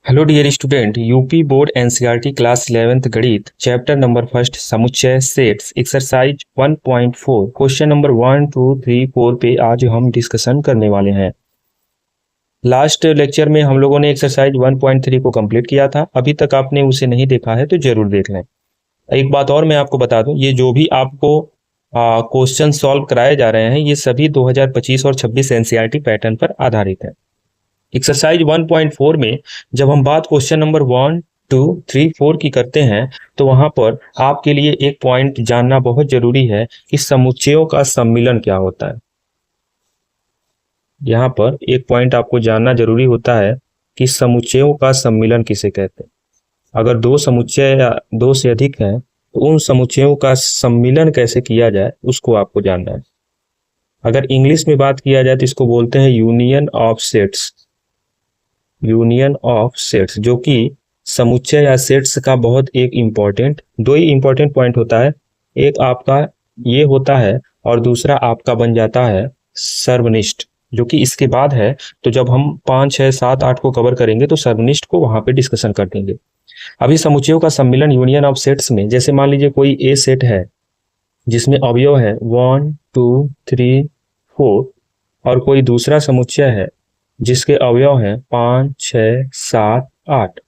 Hello dear student, UP board NCERT class 11th गणित chapter number first समुच्चय sets exercise 1.4 question number 1 2 3 4 पे आज हम डिस्कशन करने वाले हैं। लास्ट लेक्चर में हम लोगों ने एक्सरसाइज 1.3 को कंप्लीट किया था। अभी तक आपने उसे नहीं देखा है तो जरूर देख लें। एक बात और मैं आपको बता दूं, ये जो भी आपको क्वेश्चन सॉल्व कराए जा रहे हैं ये सभी 2025 और 26 एनसीईआरटी पैटर्न पर आधारित है। एक्सरसाइज 1.4 में जब हम बात क्वेश्चन नंबर 1 2 3 4 की करते हैं तो वहां पर आपके लिए एक पॉइंट जानना बहुत जरूरी है कि समुच्चयों का सम्मिलन क्या होता है। यहाँ पर एक पॉइंट आपको जानना जरूरी होता है कि समुच्चयों का सम्मिलन किसे कहते हैं। अगर दो समुच्चय या दो से अधिक हैं तो उन समुच्चयों का सम्मिलन कैसे किया जाए उसको आपको जानना है। अगर इंग्लिश में बात किया जाए तो इसको बोलते हैं union of sets. Union of sets जो कि समुच्चय या सेट्स का बहुत एक इंपॉर्टेंट दो ही इंपॉर्टेंट पॉइंट होता है। एक आपका ये होता है और दूसरा आपका बन जाता है सर्वनिष्ठ, जो कि इसके बाद है। तो जब हम 5 6 7 8 को कवर करेंगे तो सर्वनिष्ठ को वहां पे डिस्कशन कर देंगे। अभी समुच्चयों का सम्मिलन यूनियन ऑफ सेट्स में, जैसे मान लीजिए कोई ए सेट है जिसमें अवयव है 1 2 3 4 और कोई दूसरा समुच्चय है जिसके अवयव हैं 5 6 7 8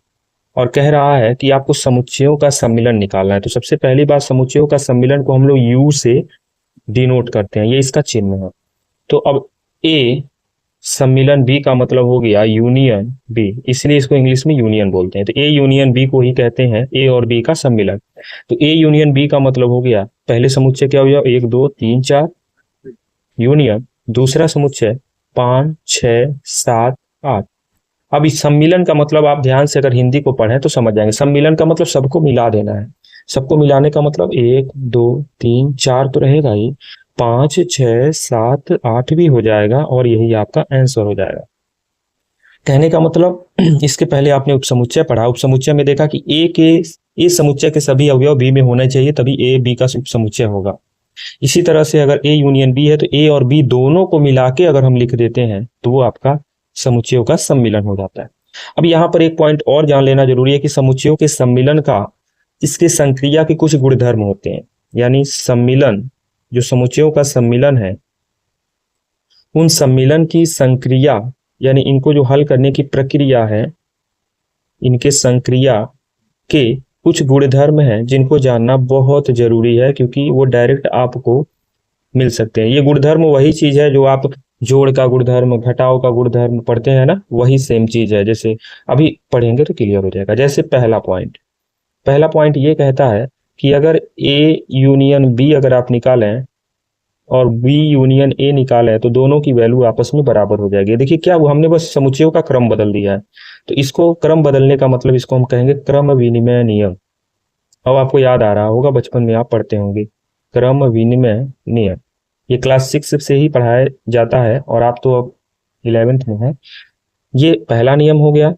और कह रहा है कि आपको समुच्चयों का सम्मिलन निकालना है। तो सबसे पहली बात, समुच्चयों का सम्मिलन को हम लोग यू से डिनोट करते हैं, ये इसका चिन्ह है। तो अब ए सम्मिलन बी का मतलब हो गया यूनियन बी, इसलिए इसको इंग्लिश में यूनियन बोलते हैं। तो ए यूनियन बी को ही कहते हैं ए और बी का सम्मिलन। तो ए यूनियन बी का मतलब हो गया पहले समुच्चय क्या हो गया 1 2 3 4 यूनियन दूसरा समुच्चय 5 6 7 8। अब इस सम्मिलन का मतलब आप ध्यान से अगर हिंदी को पढ़ें तो समझ जाएंगे। सम्मिलन का मतलब सबको मिला देना है। सबको मिलाने का मतलब 1 2 3 4 तो रहेगा ही, 5 6 7 8 भी हो जाएगा और यही आपका आंसर हो जाएगा। कहने का मतलब इसके पहले आपने उपसमुच्चय पढ़ा, उपसमुच्चय में देखा कि ए समुच्चय के सभी अवयव बी में होने चाहिए तभी ए बी का उपसमुच्चय होगा। इसी तरह से अगर ए यूनियन बी है तो ए और बी दोनों को मिला के अगर हम लिख देते हैं तो वो आपका समुच्चयों का सम्मिलन हो जाता है। अब यहाँ पर एक पॉइंट और जान लेना जरूरी है कि समुच्चयों के सम्मिलन का इसके संक्रिया के कुछ गुणधर्म होते हैं। यानी सम्मिलन, जो समुच्चयों का सम्मिलन है उन सम्मिलन की संक्रिया यानी इनको जो हल करने की प्रक्रिया है, इनके संक्रिया के कुछ गुणधर्म हैं जिनको जानना बहुत जरूरी है क्योंकि वो डायरेक्ट आपको मिल सकते हैं। ये गुणधर्म वही चीज है जो आप जोड़ का गुणधर्म घटाव का गुणधर्म पढ़ते हैं ना, वही सेम चीज है। जैसे अभी पढ़ेंगे तो क्लियर हो जाएगा। जैसे पहला पॉइंट ये कहता है कि अगर ए यूनियन बी अगर आप निकालें और बी यूनियन ए निकालें तो दोनों की वैल्यू आपस में बराबर हो जाएगी। देखिए क्या हुआ, हमने बस समुच्चयों का क्रम बदल दिया है। तो इसको क्रम बदलने का मतलब इसको हम कहेंगे क्रम विनिमय नियम। अब आपको याद आ रहा होगा, बचपन में आप पढ़ते होंगे क्रम विनिमय नियम। ये क्लास 6 से ही पढ़ाया जाता है और आप तो अब 11th में हैं। ये पहला नियम हो गया।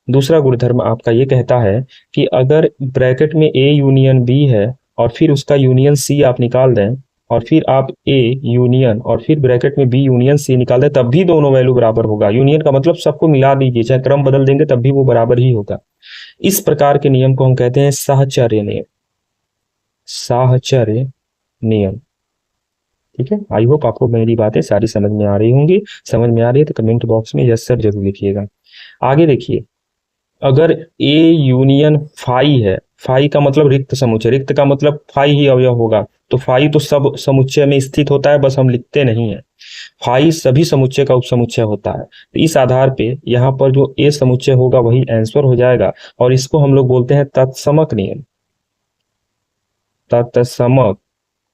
दूसरा गुणधर्म आपका ये कहता है कि अगर ब्रैकेट में ए यूनियन बी है और फिर उसका यूनियन सी आप निकाल दें और फिर आप ए यूनियन और फिर ब्रैकेट में बी यूनियन सी निकाल दें तब भी दोनों वैल्यू बराबर होगा। यूनियन का मतलब सबको मिला दीजिए, चाहे क्रम बदल देंगे तब भी वो बराबर ही होगा। इस प्रकार के नियम को हम कहते हैं साहचर्य नियम। साहचर्य नियम, ठीक है। आई होप आपको मेरी बातें सारी समझ में आ रही होंगी। समझ में आ रही है तो कमेंट बॉक्स में यस सर जरूर लिखिएगा। आगे देखिए, अगर ए यूनियन फाई है, फाई का मतलब रिक्त समुच्चय, रिक्त का मतलब फाई ही अवयव होगा। तो फाई तो सब समुच्चय में स्थित होता है, बस हम लिखते नहीं है। फाई सभी समुच्चय का उपसमुच्चय होता है। तो इस आधार पे यहाँ पर जो ए समुच्चय होगा वही आंसर हो जाएगा और इसको हम लोग बोलते हैं तत्समक नियम। तत्समक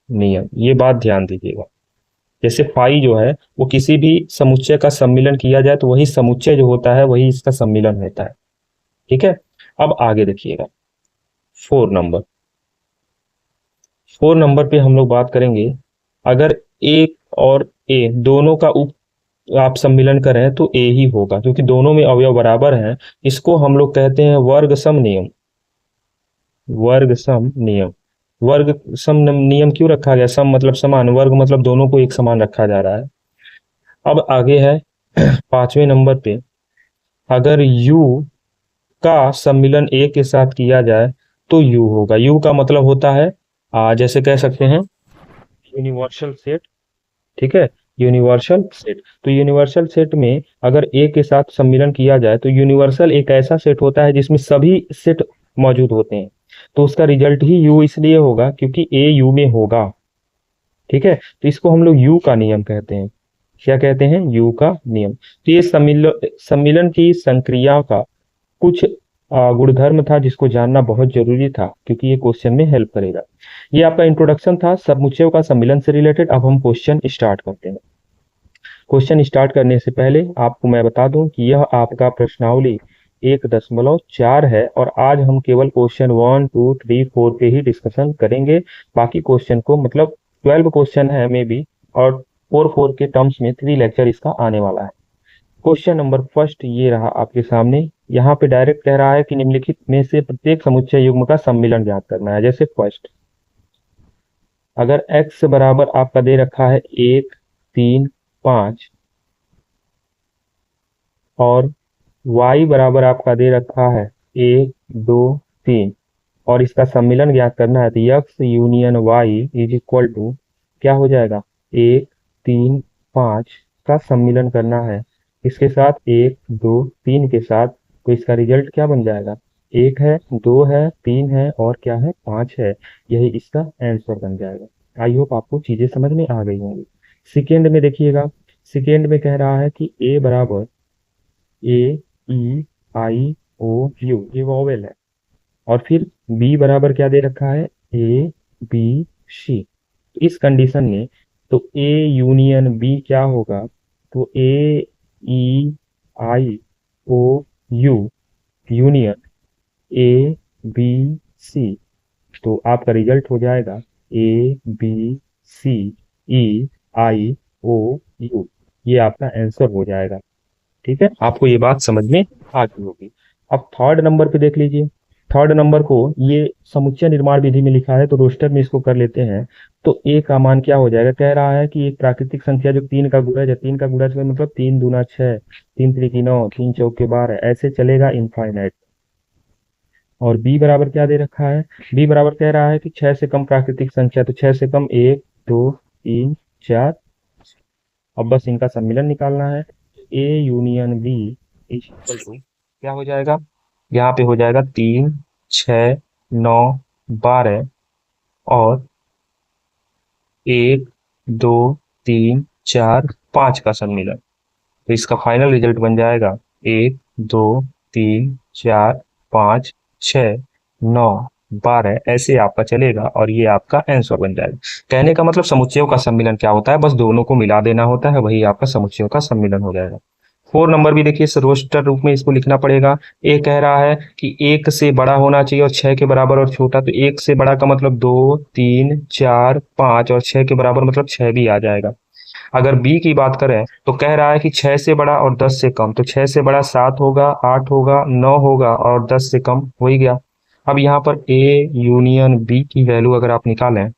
नियम, ये बात ध्यान दीजिएगा। जैसे फाई जो है वो किसी भी समुच्चय का सम्मिलन किया जाए तो वही समुच्चय जो होता है वही इसका सम्मिलन होता है, ठीक है। अब आगे देखिएगा 4 नंबर पे हम लोग बात करेंगे। अगर ए और ए दोनों का आप सम्मिलन करें तो ए ही होगा क्योंकि दोनों में अवयव बराबर हैं। इसको हम लोग कहते हैं वर्ग सम नियम। वर्ग सम नियम, वर्ग सम नियम क्यों रखा गया? सम मतलब समान, वर्ग मतलब दोनों को एक समान रखा जा रहा है। अब आगे है 5वें नंबर पे अगर U का सम्मिलन A के साथ किया जाए तो U होगा। U का मतलब होता है जैसे कह सकते हैं यूनिवर्सल सेट। ठीक है, यूनिवर्सल सेट। तो यूनिवर्सल सेट में अगर ए के साथ सम्मिलन किया जाए तो यूनिवर्सल एक ऐसा सेट होता है जिसमें सभी सेट मौजूद होते हैं, तो उसका रिजल्ट ही यू इसलिए होगा क्योंकि ए यू में होगा। ठीक है, तो इसको हम लोग यू का नियम कहते हैं। क्या कहते हैं? यू का नियम। तो ये सम्मिलन सम्मिलन की संक्रिया का कुछ गुणधर्म था जिसको जानना बहुत जरूरी था क्योंकि ये क्वेश्चन में हेल्प करेगा। ये आपका इंट्रोडक्शन था समुच्चयों का सम्मिलन से रिलेटेड। अब हम क्वेश्चन स्टार्ट करते हैं। क्वेश्चन स्टार्ट करने से पहले आपको मैं बता दूं कि यह आपका प्रश्नावली 1.4 है और आज हम केवल क्वेश्चन 1, 2, 3, 4 पे ही डिस्कशन करेंगे। बाकी क्वेश्चन को मतलब 12 क्वेश्चन है मे बी, और 4 के टर्म्स में 3 लेक्चर इसका आने वाला है। क्वेश्चन नंबर फर्स्ट ये रहा आपके सामने। यहाँ पे डायरेक्ट कह रहा है कि निम्नलिखित में से प्रत्येक समुच्चय युग्म का सम्मिलन ज्ञात करना है। जैसे फर्स्ट, अगर x बराबर आपका दे रखा है 1, 3, 5 और y बराबर आपका दे रखा है 1, 2, 3 और इसका सम्मिलन ज्ञात करना है, तो x union y is equal to क्या हो जाएगा? 1, 3, 5 का सम्मिलन करना है इसके साथ 1, 2, 3 के साथ, तो इसका रिजल्ट क्या बन जाएगा? 1 है, 2 है, 3 है और क्या है? 5 है। यही इसका आंसर बन जाएगा। आई होप आपको चीजें समझ में आ गई होंगी। सेकेंड में देखिएगा, सेकेंड में कह रहा है कि a बराबर ए ई आई ओ यू, ये वॉवेल है। और फिर बी बराबर क्या दे रखा है? A B C. इस कंडीशन में तो ए यूनियन बी क्या होगा? तो A E I O U union A B C, तो आपका रिजल्ट हो जाएगा ए B C E I O you. ये आपका आंसर हो जाएगा। ठीक है, आपको ये बात समझ में आ गई होगी। अब थर्ड नंबर पे देख लीजिए। थर्ड नंबर को ये समुच्चय निर्माण विधि में लिखा है तो रोस्टर में इसको कर लेते हैं। तो ए का मान क्या हो जाएगा? कह रहा है कि एक प्राकृतिक संख्या जो 3 का गुणज है, 3 का गुणज मतलब 3 दूना 6, 3 त्रिकी 9, 3 चौके 12, ऐसे चलेगा इनफाइनाइट। और बी बराबर क्या दे रखा है? बी बराबर कह रहा है कि 6 से कम प्राकृतिक संख्या, तो 6 से कम 1, 2, 3, 4। अब बस इनका सम्मिलन निकालना है। A union B is equal to क्या हो जाएगा? यहाँ पे हो जाएगा 3, 6, 9, 12 और 1, 2, 3, 4, 5 का सम्मिलन। तो इसका फाइनल रिजल्ट बन जाएगा 1, 2, 3, 4, 5, 6, 9, 12, ऐसे आपका चलेगा और ये आपका आंसर बन जाएगा। कहने का मतलब समुच्चयों का सम्मिलन क्या होता है? बस दोनों को मिला देना होता है, वही आपका समुच्चयों का सम्मिलन हो जाएगा। 4 नंबर भी देखिए, इस रोस्टर रूप में इसको लिखना पड़ेगा। ए कह रहा है कि 1 से बड़ा होना चाहिए और 6 के बराबर और छोटा, तो 1 से बड़ा का मतलब 2, 3, 4, 5 और 6 के बराबर मतलब 6 भी आ जाएगा। अगर बी की बात करें तो कह रहा है कि 6 से बड़ा और 10 से कम, तो 6 से बड़ा 7 होगा, 8 होगा, 9 होगा और 10 से कम हो ही गया। अब यहाँ पर ए यूनियन बी की वैल्यू अगर आप निकालें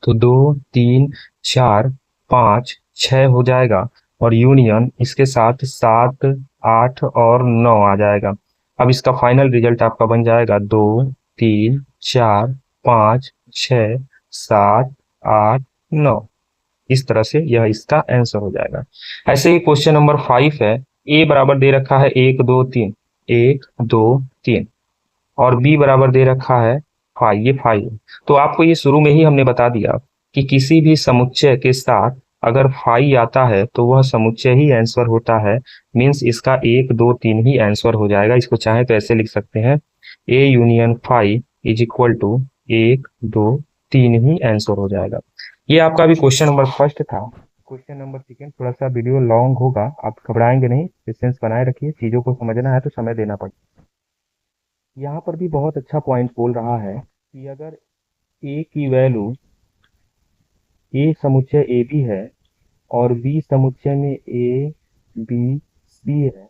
तो 2, 3, 4, 5, 6 हो जाएगा और यूनियन इसके साथ 7, 8 और 9 आ जाएगा। अब इसका फाइनल रिजल्ट आपका बन जाएगा 2, 3, 4, 5, 6, 7, 8, 9। इस तरह से यह इसका आंसर हो जाएगा। ऐसे ही क्वेश्चन नंबर 5 है। ए बराबर दे रखा है 1, 2, 3, 1, 2, 3 और बी बराबर दे रखा है 5, ये 5। तो आपको ये शुरू में ही हमने बता दिया कि किसी भी समुच्चय के साथ अगर 5 आता है तो वह समुच्चय ही आंसर होता है। मीन्स इसका 1, 2, 3 ही आंसर हो जाएगा। इसको चाहे तो ऐसे लिख सकते हैं, A union 5 is equal to 1, 2, 3 ही आंसर हो जाएगा। ये आपका भी क्वेश्चन नंबर फर्स्ट था। क्वेश्चन नंबर सेकेंड थोड़ा सा वीडियो लॉन्ग होगा, आप घबराएंगे नहीं, पेशेंस बनाए रखिए, चीजों को समझना है तो समय देना पड़ेगा। यहाँ पर भी बहुत अच्छा पॉइंट बोल रहा है कि अगर ए की वैल्यू, ए समुच्चय ए बी है और बी समुच्चय में ए बी सी है,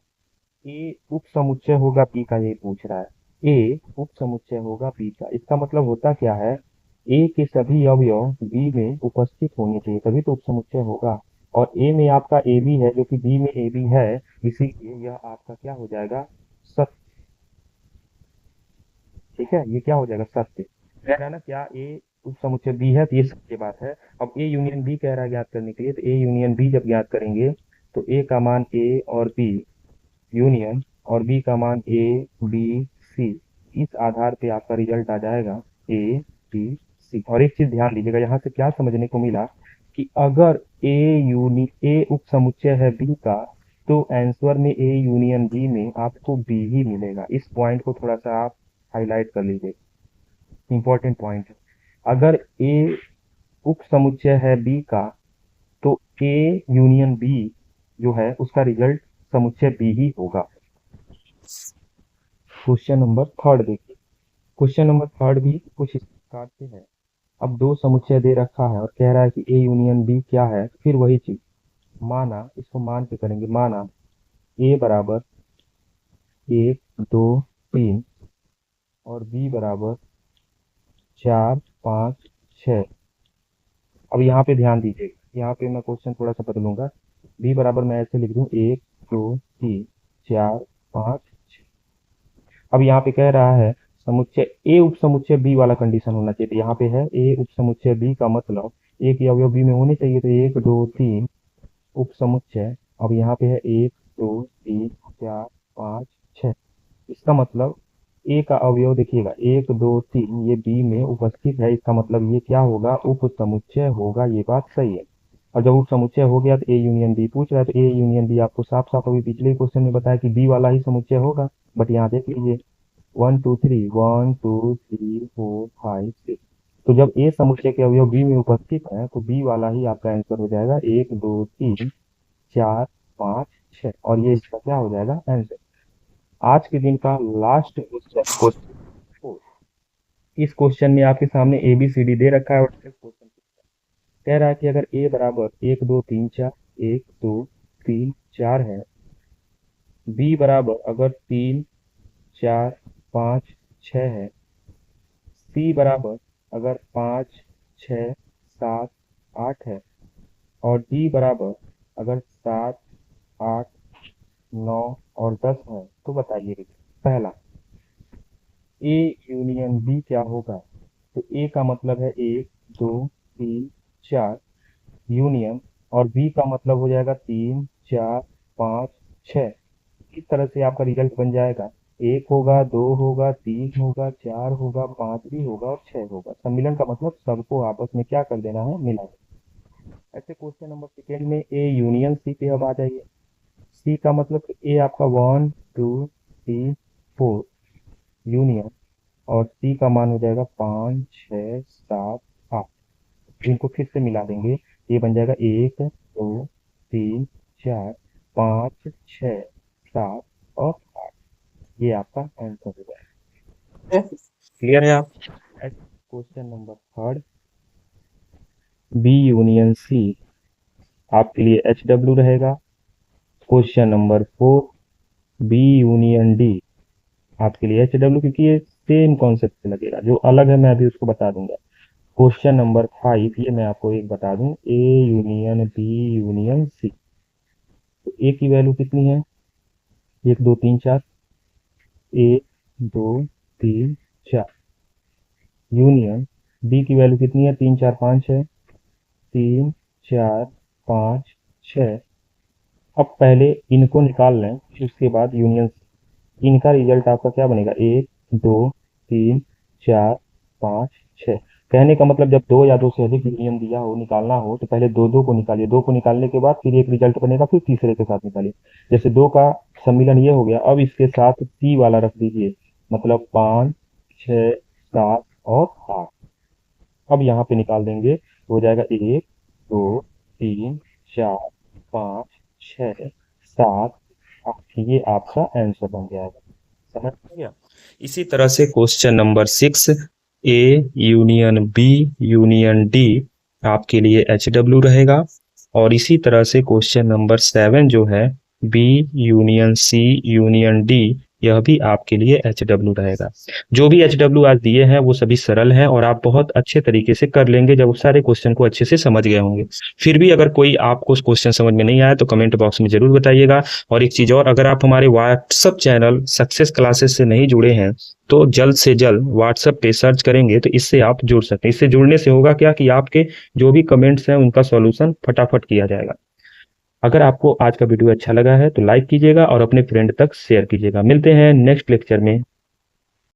ए उप समुच्चय होगा पी का, ये पूछ रहा है। ए उप समुच्चय होगा पी का, इसका मतलब होता क्या है? ए के सभी अवयव बी में उपस्थित होने चाहिए तभी तो उप समुच्चय होगा। और ए में आपका ए बी है जो कि बी में ए बी है, इसीलिए यह आपका क्या हो जाएगा, सत्य। ठीक है, ये क्या हो जाएगा, सत्य। कह रहा है ना क्या ए उप समुच्चय बी है, तो ये सत्य बात है। अब ए यूनियन बी कह रहा है ज्ञात करने के लिए, तो ए यूनियन बी जब ज्ञात करेंगे तो ए का मान ए और बी यूनियन और बी का मान ए बी सी, इस आधार पे आपका रिजल्ट आ जाएगा ए बी सी। और एक चीज ध्यान दीजिएगा, यहाँ से क्या समझने को मिला कि अगर ए उप समुच्चय है बी का, तो आंसर में ए यूनियन बी में आपको बी ही मिलेगा। इस पॉइंट को थोड़ा सा आप हाईलाइट कर लीजिए, इंपॉर्टेंट पॉइंट है। अगर ए उप समुच्चय है बी का, तो ए यूनियन बी जो है उसका रिजल्ट समुच्चय बी ही होगा। क्वेश्चन नंबर थर्ड देखिए, क्वेश्चन नंबर थर्ड भी कुछ इस प्रकार से है। अब दो समुच्चय दे रखा है और कह रहा है कि ए यूनियन बी क्या है, फिर वही चीज माना, इसको मान के करेंगे, माना ए बराबर 1 2 3 और बी बराबर 4 5 6। अब यहाँ पे ध्यान दीजिएगा, यहाँ पे मैं क्वेश्चन थोड़ा सा बदलूंगा। बी बराबर मैं ऐसे लिख दूं 1 2 3 4 5 6। अब यहाँ पे कह रहा है समुच्चय ए उप समुच्चय बी वाला कंडीशन होना चाहिए, तो यहाँ पे है ए उप समुच्चय बी का मतलब ए के अवयव बी में होने चाहिए, तो 1 2 3 उप समुच्चय। अब यहाँ पे है 1 2 3 4 5 6, इसका मतलब ए का अवयव देखिएगा 1 2 3 ये बी में उपस्थित है, इसका मतलब ये क्या होगा, उप समुच्चय होगा। ये बात सही है। और जब उप समुच्चय हो गया तो ए यूनियन बी पूछ रहा है, तो ए यूनियन बी आपको साफ साफ अभी पिछले क्वेश्चन में बताया कि बी वाला ही समुच्चय होगा। बट यहाँ देख लीजिए 1 2 3 1 2 3 4 5 6, तो जब ए समुच्चय के अवयव बी में उपस्थित है तो बी वाला ही आपका आंसर हो जाएगा 1 2 3 4 5 6, और ये इसका क्या हो जाएगा, आंसर। आज के दिन का लास्ट क्वेश्चन, इस क्वेश्चन में आपके सामने ए बी सी डी दे रखा है और क्वेश्चन कह रहा है कि अगर ए बराबर 1 2 3 4 है, बी बराबर अगर 3 4 5 6 है, सी बराबर अगर 5 6 7 8 है, और डी बराबर अगर 7 8 9 और 10 है, तो बताइए पहला ए यूनियन बी क्या होगा। तो ए का मतलब है 1 2 3 4 यूनियन, और बी का मतलब हो जाएगा 3 4 5 6। इस तरह से आपका रिजल्ट बन जाएगा, 1 होगा 2 होगा 3 होगा 4 होगा 5 भी होगा और 6 होगा। सम्मिलन का मतलब सबको आपस में क्या कर देना है, मिला देना। ऐसे क्वेश्चन नंबर सेकेंड में ए यूनियन सी पे अब आ जाइए। सी का मतलब ए आपका 1 2 3 4 यूनियन, और सी का मान हो जाएगा 5 6 7 8। इनको फिर से मिला देंगे, ये बन जाएगा 1 2 3 4 5 6 7 और 8। ये आपका आंसर हो जाएगा। क्लियर है आप। Question number third, B union C आपके लिए HW रहेगा। Question number 4, B union D आपके लिए HW, क्योंकि ये सेम कॉन्सेप्ट से लगेगा, जो अलग है मैं अभी उसको बता दूंगा। क्वेश्चन नंबर 5, ये मैं आपको एक बता दूं, A union B union C, तो ए की वैल्यू कितनी है, 1 2 3 4, 1 2 3 4, यूनियन बी की वैल्यू कितनी है, 3 4 5 है, 3 4 5 6। अब पहले इनको निकाल लें, फिर उसके बाद यूनियन, इनका रिजल्ट आपका क्या बनेगा, 1 2 3 4 5 6। कहने का मतलब जब दो या दो से अधिक यूनियन दिया हो, निकालना हो, तो पहले दो दो को निकालिए, दो को निकालने के बाद फिर एक रिजल्ट बनेगा, फिर तीसरे के साथ निकालिए। जैसे दो का सम्मिलन ये हो गया, अब इसके साथ सी वाला रख दीजिए, मतलब 5 6 7 और 8। अब यहाँ पे निकाल देंगे तो हो जाएगा 1 2 3 4 5 6 7 8। ये आपका आंसर बन जाएगा, समझ गया। इसी तरह से question number 6, A union B union D आपके लिए HW रहेगा। और इसी तरह से क्वेश्चन नंबर 7 जो है, B union C union D यह भी आपके लिए HW रहेगा। जो भी HW आज दिए हैं वो सभी सरल हैं और आप बहुत अच्छे तरीके से कर लेंगे जब उस सारे क्वेश्चन को अच्छे से समझ गए होंगे। फिर भी अगर कोई आपको क्वेश्चन समझ में नहीं आया तो कमेंट बॉक्स में जरूर बताइएगा। और एक चीज और, अगर आप हमारे व्हाट्सएप चैनल सक्सेस क्लासेस से नहीं जुड़े हैं तो जल्द से जल्द व्हाट्सएप पे सर्च करेंगे तो इससे आप जुड़ सकते हैं। इससे जुड़ने से होगा क्या कि आपके जो भी कमेंट्स हैं उनका सॉल्यूशन फटाफट किया जाएगा। अगर आपको आज का वीडियो अच्छा लगा है तो लाइक कीजिएगा और अपने फ्रेंड तक शेयर कीजिएगा। मिलते हैं नेक्स्ट लेक्चर में।